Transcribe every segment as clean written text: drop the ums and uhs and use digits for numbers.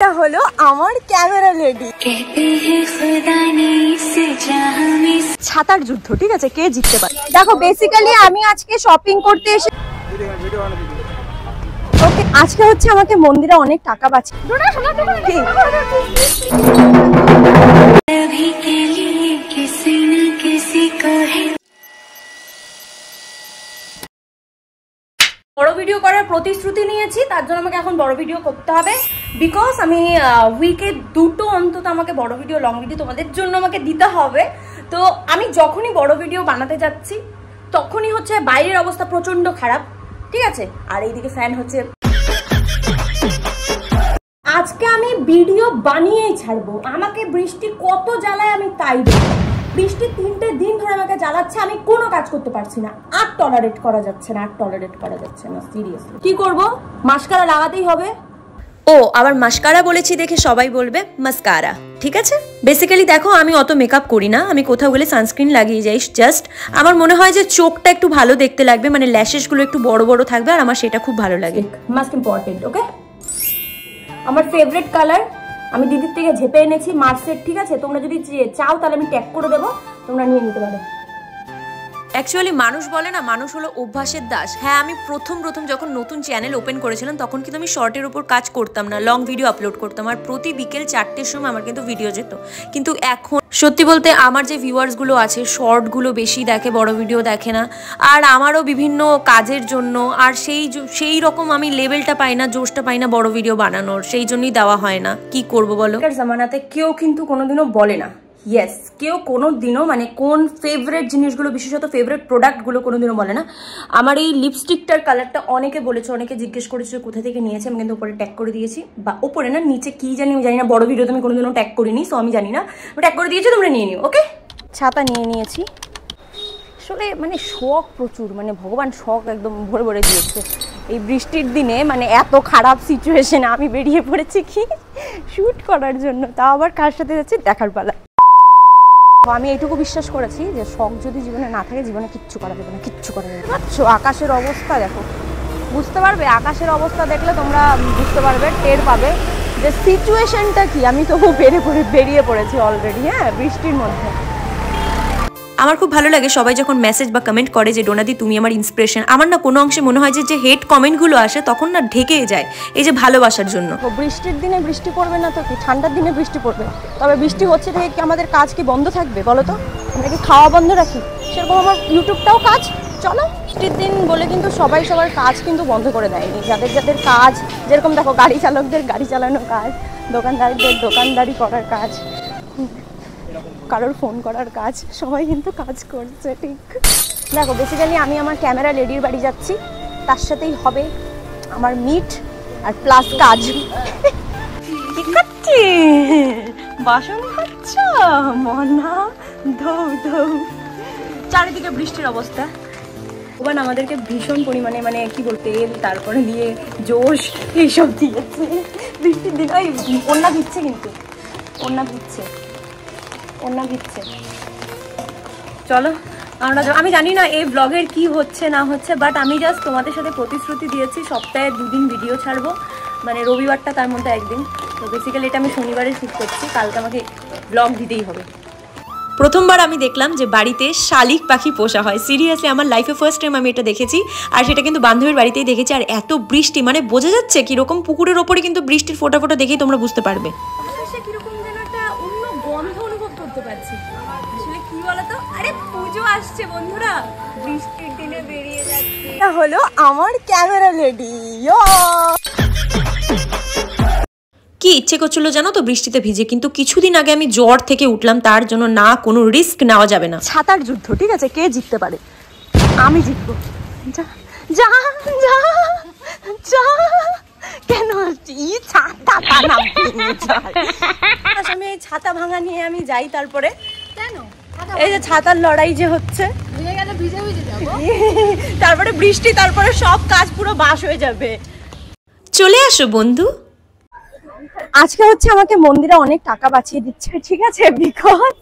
এটা হলো আমার ক্যামেরা লেডি। ছাতার যুদ্ধ, ঠিক আছে, কে জিততে পারে। দেখো বেসিক্যালি আমি আজকে শপিং করতে এসে ওকে, আজকে হচ্ছে আমাকে মন্দিরে অনেক টাকা বাঁচে। বড় ভিডিও করার প্রতিশ্রুতি নিয়েছি, তার জন্য আমাকে এখন বড় ভিডিও করতে হবে। বিকজ আমি উইকে দুটো অন্তত আমাকে বড় ভিডিও, লং ভিডিও তোমাদের জন্য আমাকে দিতে হবে। তো আমি যখনই বড় ভিডিও বানাতে যাচ্ছি তখনই হচ্ছে বাইরের অবস্থা প্রচন্ড খারাপ, ঠিক আছে, আর এইদিকে ফ্যান হচ্ছে। আজকে আমি ভিডিও বানিয়েই ছাড়বো। আমাকে বৃষ্টি কত জ্বালায় আমি তাই দেখবো। বৃষ্টি 3টে দিন ধরে আমাকে জ্বালাচ্ছে, আমি কোনো কাজ করতে পারছি না। আর টলারেট করা যাচ্ছে না, সিরিয়াসলি। কি করব? মাস্কারা লাগাতেই হবে। ও আবার মাস্কারা বলেছি দেখে সবাই বলবে মাস্কারা, ঠিক আছে। বেসিক্যালি দেখো আমি অত মেকআপ করি না, আমি কোথাও গেলে সানস্ক্রিন লাগিয়ে যাই। জাস্ট আমার মনে হয় যে চোখটা একটু ভালো দেখতে লাগবে, মানে ল্যাশেসগুলো একটু বড় বড় থাকবে, আর আমার সেটা খুব ভালো লাগে। মাস্ট ইম্পর্টেন্ট, ওকে। আমার ফেভারিট কালার আমি দিদির থেকে ঝেপে এনেছি, মার্সের, ঠিক আছে। তোমরা যদি চাও তাহলে আমি ট্যাগ করে দেবো, তোমরা নিয়ে নিতে পারো। অ্যাকচুয়ালি মানুষ বলে না, মানুষ হলো অভ্যাসের দাস। হ্যাঁ, আমি প্রথম যখন নতুন চ্যানেল ওপেন করেছিলাম তখন কিন্তু আমি শর্টের উপর কাজ করতাম না, লং ভিডিও আপলোড করতাম, আর প্রতি বিকেল 4টের সময় আমার কিন্তু ভিডিও যেত। কিন্তু এখন সত্যি বলতে আমার যে ভিউয়ার্সগুলো আছে শর্টগুলো বেশি দেখে, বড় ভিডিও দেখে না। আর আমারও বিভিন্ন কাজের জন্য আর সেই রকম আমি লেভেলটা পাই না, জোশটা পাই না বড় ভিডিও বানানোর, সেই জন্যই দেওয়া হয় না। কি করবো বলো? জামানাতে কেউ কিন্তু কোনোদিনও বলে না, ইয়েস, কেউ কোনো দিনও মানে কোন ফেভারিট জিনিসগুলো, বিশেষত ফেভারিট প্রোডাক্টগুলো কোনোদিনও বলে না। আমার এই লিপস্টিকটার কালারটা অনেকে বলেছে, অনেকে জিজ্ঞেস করেছে কোথা থেকে নিয়েছে। আমি কিন্তু উপরে ট্যাগ করে দিয়েছি, বা উপরে না নিচে কি জানি আমি জানি না, বড় ভিডিওতে আমি কোনোদিনও ট্যাগ করিনি, সো আমি জানি না, ট্যাগ করে দিয়েছি, তোমরা নিয়ে নিও, ওকে। ছাতা নিয়ে নিয়েছি। আসলে মানে শখ প্রচুর, মানে ভগবান শখ একদম ভরে ভরে দিয়েছে। এই বৃষ্টির দিনে মানে এত খারাপ সিচুয়েশনে আমি বেরিয়ে পড়েছি কি শ্যুট করার জন্য, তাও আবার কার সাথে যাচ্ছি দেখার পালা। আমি এইটুকু বিশ্বাস করেছি যে শখ যদি জীবনে না থাকে, জীবনে কিচ্ছু করা যাবে না, কিচ্ছু করা যাবে না। আচ্ছা, আকাশের অবস্থা দেখো, বুঝতে পারবে। আকাশের অবস্থা দেখলে তোমরা বুঝতে পারবে, টের পাবে যে সিচুয়েশনটা কি। আমি তবু বেরিয়ে পড়েছি অলরেডি, হ্যাঁ, বৃষ্টির মধ্যে। আমার খুব ভালো লাগে সবাই যখন মেসেজ বা কমেন্ট করে যে ডোনাদি তুমি আমার ইন্সপিরেশন। আমার না কোনো অংশে মনে হয় যে হেট কমেন্টগুলো আসে তখন না ঢেকে যায় এই যে ভালোবাসার জন্য। বৃষ্টির দিনে বৃষ্টি পড়বে না তো কি, ঠান্ডার দিনে বৃষ্টি পড়বে। তবে বৃষ্টি হচ্ছে থেকে কি আমাদের কাজ কি বন্ধ থাকবে বলো তো? আমরা কি খাওয়া বন্ধ রাখি? সেরকম আমার ইউটিউবটাও কাজ। চলো, বৃষ্টির দিন বলে কিন্তু সবাই সবার কাজ কিন্তু বন্ধ করে দেয়নি। যাদের কাজ, যেরকম দেখো গাড়ি চালকদের গাড়ি চালানোর কাজ, দোকানদারদের দোকানদারি করার কাজ, কারোর ফোন করার কাজ, সবাই কিন্তু কাজ করছে, ঠিক। দেখো বেসিক্যালি আমি আমার ক্যামেরা লেডির বাড়ি যাচ্ছি, তার সাথেই হবে আমার মিট আর প্লাস কাজ। ঠিক আছে, বাসন খাচ্ছ মনা, ধৌ ধৌ। চারিদিকে বৃষ্টির অবস্থা। ওখান আমাদেরকে ভীষণ পরিমাণে মানে কি বলতে, তেল, তারপরে দিয়ে জোশ এইসব দিয়েছে বৃষ্টির দিন। ওই ওড়না দিচ্ছে, কিন্তু ওড়না দিচ্ছে। চলো আমি জানি না এই ব্লগের কি হচ্ছে না হচ্ছে, বাট আমি জাস্ট তোমাদের সাথে প্রতিশ্রুতি দিয়েছি সপ্তাহে 2 দিন ভিডিও ছাড়বো, মানে রবিবারটা তার মধ্যে একদিন। তো বেসিক্যালি এটা আমি শনিবারে শুট করছি, কালকে আমাকে ব্লগ দিতেই হবে। প্রথমবার আমি দেখলাম যে বাড়িতে শালিক পাখি পোষা হয়। সিরিয়াসলি আমার লাইফে ফার্স্ট টাইম আমি এটা দেখেছি, আর সেটা কিন্তু বান্ধবীর বাড়িতেই দেখেছি। আর এত বৃষ্টি, মানে বোঝা যাচ্ছে কিরকম পুকুরের ওপরে কিন্তু বৃষ্টির ফোঁটা ফোঁটা দেখেই তোমরা বুঝতে পারবে কিরকম যেন একটা অন্য গন্ধ অনুভব করতে পারছি। আসলে কি বলতো, আরে পুজো আসছে বন্ধুরা, বৃষ্টির দিনে বেরিয়ে যাচ্ছে। এটা হলো আমার ক্যামেরা লেডি। কি ইচ্ছে করছিল জানো তো বৃষ্টিতে ভিজে, কিন্তু কিছুদিন আগে আমি জ্বর থেকে উঠলাম, তার জন্য না কোনো রিস্ক নেওয়া যাবে না। ছাতার যুদ্ধ, ঠিক আছে, কে জিততে পারে? আমি জিতবো। যা যা যা যা, কেন ছাতা আমি এই ছাতা ভাঙা নিয়ে আমি যাই, তারপরে কেন এই যে ছাতার লড়াই যে হচ্ছে, তারপরে বৃষ্টি, তারপরে সব কাজ পুরো বাস হয়ে যাবে। চলে আসো বন্ধু। আজকে হচ্ছে আমাকে মন্দিরে অনেক টাকা বাঁচিয়ে দিচ্ছে, ঠিক আছে, বিকজ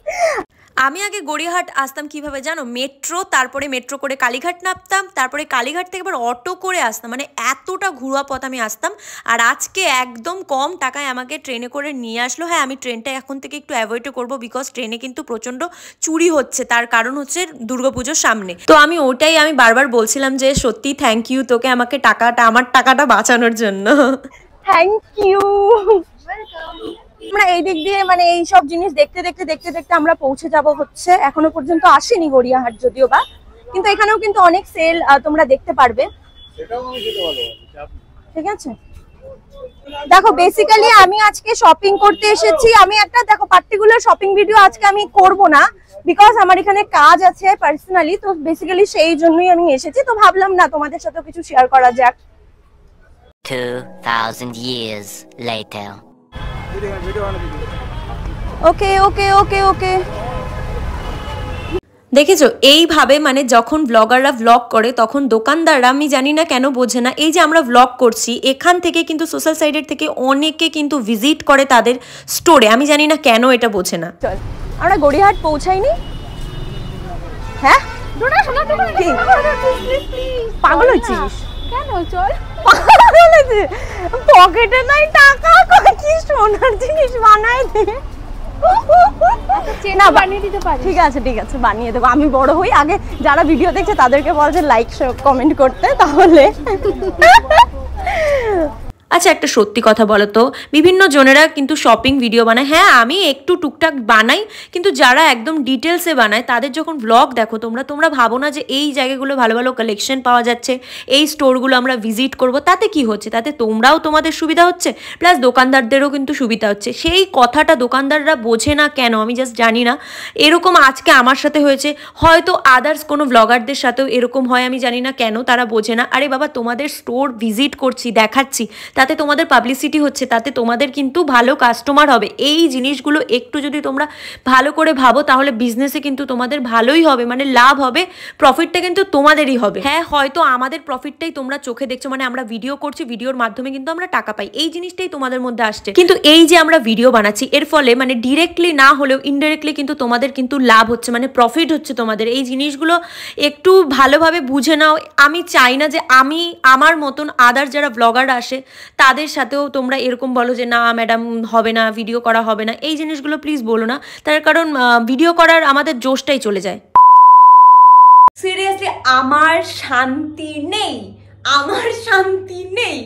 আমি আগে গড়িয়াহাট আসতাম কিভাবে জানো, মেট্রো, তারপরে মেট্রো করে কালীঘাট নামতাম, তারপরে কালীঘাট থেকে আবার অটো করে আসতাম, মানে এতটা ঘুরোয়া পথ আমি আসতাম। আর আজকে একদম কম টাকায় আমাকে ট্রেনে করে নিয়ে আসলো। হ্যাঁ, আমি ট্রেনটা এখন থেকে একটু অ্যাভয়েড করবো, বিকজ ট্রেনে কিন্তু প্রচণ্ড চুরি হচ্ছে, তার কারণ হচ্ছে দুর্গাপুজোর সামনে। তো আমি ওটাই আমি বারবার বলছিলাম যে সত্যি থ্যাংক ইউ তোকে আমাকে আমার টাকাটা বাঁচানোর জন্য। Thank you. আমরা এই দিক দিয়ে মানে এই সব জিনিস দেখতে দেখতে দেখতে দেখতে আমরা পৌঁছে যাব হচ্ছে, এখনো পর্যন্ত আসেনি গড়িয়াহাট যদিও বা, কিন্তু এখানেও কিন্তু অনেক সেল তোমরা দেখতে পারবে। ঠিক আছে, দেখো বেসিক্যালি আমি আজকে শপিং করতে এসেছি। আমি একটা দেখো পার্টিকুলার শপিং ভিডিও আজকে আমি করব না, বিকজ আমার এখানে কাজ আছে পার্সোনালি, তো বেসিক্যালি সেই জন্যই আমি এসেছি। তো ভাবলাম না তোমাদের সাথে কিছু শেয়ার করা যাক। 2000 years later. ওকে ওকে ওকে ওকে। দেখেছো এইভাবে মানে যখন ব্লগাররা ব্লগ করে তখন দোকানদাররা, আমি জানি না কেন বোঝে না, এই যে আমরা ব্লগ করছি এখান থেকে কিন্তু সোশ্যাল সাইডের থেকে অনেকে কিন্তু ভিজিট করে তাদের স্টোরে, আমি জানি না কেন এটা বোঝে না। চল আমরা গড়িয়াহাট পৌঁছাইনি। হ্যাঁ পাগল হচ্ছিস কেন? চল, পকেটে নাই টাকা, কি সোনার জিনিস বানাই দে না, বানিয়ে দিতে পারি। ঠিক আছে ঠিক আছে, বানিয়ে দেবো। আমি বড় হই, আগে যারা ভিডিও দেখছে তাদেরকে বল যে লাইক কমেন্ট করতে, তাহলে। আচ্ছা একটা সত্যি কথা বলো তো, বিভিন্ন জনেরা কিন্তু শপিং ভিডিও বানায়, হ্যাঁ আমি একটু টুকটাক বানাই, কিন্তু যারা একদম ডিটেলসে বানায় তাদের যখন ব্লগ দেখো তোমরা ভাবো না যে এই জায়গাগুলো ভালো ভালো কালেকশন পাওয়া যাচ্ছে, এই স্টোরগুলো আমরা ভিজিট করব, তাতে কি হচ্ছে, তাতে তোমরাও তোমাদের সুবিধা হচ্ছে, প্লাস দোকানদারদেরও কিন্তু সুবিধা হচ্ছে। সেই কথাটা দোকানদাররা বোঝে না কেন আমি জাস্ট জানি না। এরকম আজকে আমার সাথে হয়েছে, হয়তো আদার্স কোনো ব্লগারদের সাথেও এরকম হয়, আমি জানি না কেন তারা বোঝে না। আরে বাবা, তোমাদের স্টোর ভিজিট করছি, দেখাচ্ছি, তাতে তোমাদের পাবলিসিটি হচ্ছে, তাতে তোমাদের কিন্তু ভালো কাস্টমার হবে। এই জিনিসগুলো একটু যদি তোমরা ভালো করে ভাবো তাহলে বিজনেসে কিন্তু তোমাদের ভালোই হবে, মানে লাভ হবে, প্রফিটটা কিন্তু তোমাদেরই হবে। হ্যাঁ হয়তো আমাদের প্রফিটটাই তোমরা চোখে দেখছো, মানে আমরা ভিডিও করছি, ভিডিওর মাধ্যমে কিন্তু আমরা টাকা পাই, এই জিনিসটাই তোমাদের মধ্যে আসছে। কিন্তু এই যে আমরা ভিডিও বানাচ্ছি এর ফলে মানে ডিরেক্টলি না হলেও ইনডাইরেক্টলি কিন্তু তোমাদের কিন্তু লাভ হচ্ছে, মানে প্রফিট হচ্ছে তোমাদের। এই জিনিসগুলো একটু ভালোভাবে বুঝে নাও। আমি চাই না যে আমি আমার মতন আদার যারা ব্লগার আসে তাদের সাথেও তোমরা এরকম বলো যে না ম্যাডাম হবে না, ভিডিও করা হবে না, এই জিনিসগুলো প্লিজ বলো না, তার কারণ ভিডিও করার আমাদের জোশটাই চলে যায়। সিরিয়াসলি আমার শান্তি নেই, আমার শান্তি নেই।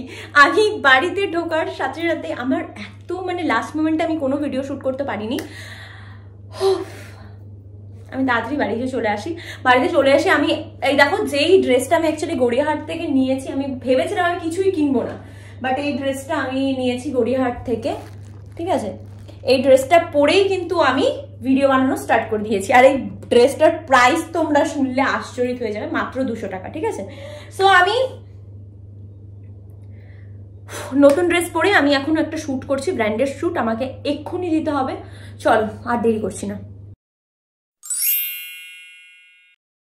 আমি বাড়িতে ঢোকার সাথে সাথে আমার এত মানে লাস্ট মোমেন্টে আমি কোনো ভিডিও শ্যুট করতে পারিনি। আমি তাড়াতাড়ি বাড়িতে চলে আসি। বাড়িতে চলে আসি আমি এই দেখো যেই ড্রেসটা আমি অ্যাকচুয়ালি গড়িয়াহাট থেকে নিয়েছি, আমি ভেবেছিলাম আমি কিছুই কিনবো না, বাট এই ড্রেসটা আমি নিয়েছি গড়িয়াহাট থেকে। ঠিক আছে, এই ড্রেসটা পরেই কিন্তু আমি ভিডিও বানানো স্টার্ট করে দিয়েছি। আর এই ড্রেসটার প্রাইস তোমরা শুনলে আশ্চর্য হয়ে যাবে, মাত্র 200 টাকা। ঠিক আছে, সো আমি নতুন ড্রেস পরে আমি এখন একটা শ্যুট করছি, ব্র্যান্ডের শ্যুট, আমাকে এক্ষুনি দিতে হবে। চল আর দেরি করছি না।